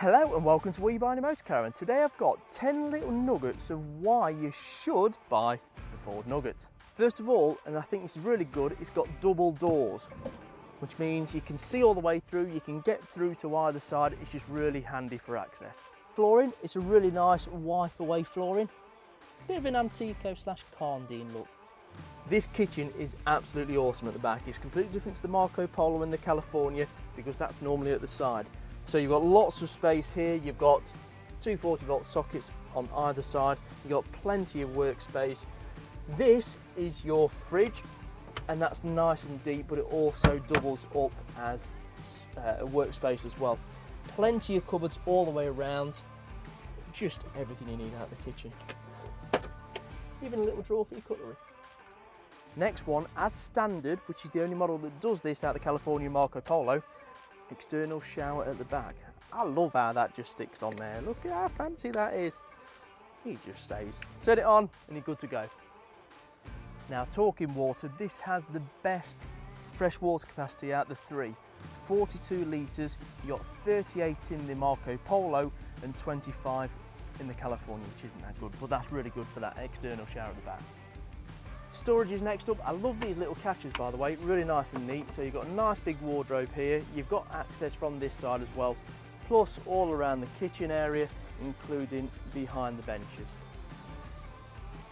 Hello and welcome to Will You Buy a Motor Caravan. Today I've got 10 little nuggets of why you should buy the Ford Nugget. First of all, and I think this is really good, it's got double doors, which means you can see all the way through, you can get through to either side. It's just really handy for access. Flooring, it's a really nice wipe away flooring. Bit of an Antico/Carndine look. This kitchen is absolutely awesome at the back. It's completely different to the Marco Polo and the California because that's normally at the side. So you've got lots of space here. You've got two 40-volt sockets on either side. You've got plenty of workspace. This is your fridge, and that's nice and deep, but it also doubles up as a workspace as well. Plenty of cupboards all the way around. Just everything you need out of the kitchen. Even a little drawer for your cutlery. Next one, as standard, which is the only model that does this out of the California Marco Polo, external shower at the back. I love how that just sticks on there. Look at how fancy that is. He just stays. Turn it on and you're good to go. Now, talking water, this has the best fresh water capacity out of the three. 42 litres, you got 38 in the Marco Polo and 25 in the California, which isn't that good, but that's really good for that external shower at the back. Storage is next up. I love these little catches, by the way, really nice and neat. So you've got a nice big wardrobe here. You've got access from this side as well, plus all around the kitchen area, including behind the benches.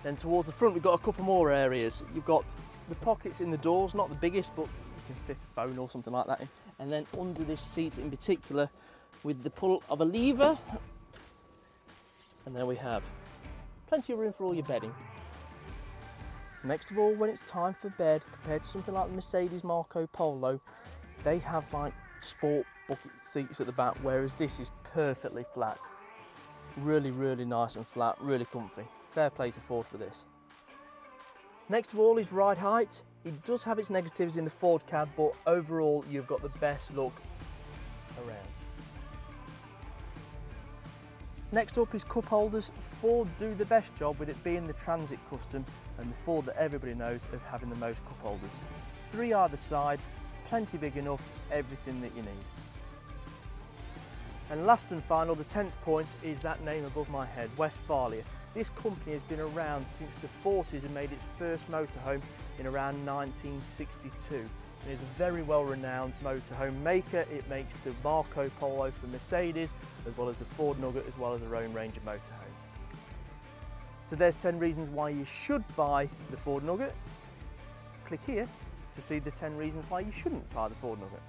Then towards the front, we've got a couple more areas. You've got the pockets in the doors, not the biggest, but you can fit a phone or something like that in. And then under this seat in particular, with the pull of a lever, and there we have plenty of room for all your bedding. Next of all, when it's time for bed, compared to something like the Mercedes Marco Polo, they have like sport bucket seats at the back, whereas this is perfectly flat. Really, really nice and flat, really comfy. Fair play to Ford for this. Next of all is ride height. It does have its negatives in the Ford cab, but overall you've got the best look around. Next up is cup holders. Ford do the best job with it being the Transit Custom and the Ford that everybody knows of having the most cup holders. 3 either side, plenty big enough, everything that you need. And last and final, the 10th point is that name above my head, Westfalia. This company has been around since the 40s and made its first motorhome in around 1962. It is a very well-renowned motorhome maker. It makes the Marco Polo for Mercedes, as well as the Ford Nugget, as well as their own range of motorhomes. So there's 10 reasons why you should buy the Ford Nugget. Click here to see the 10 reasons why you shouldn't buy the Ford Nugget.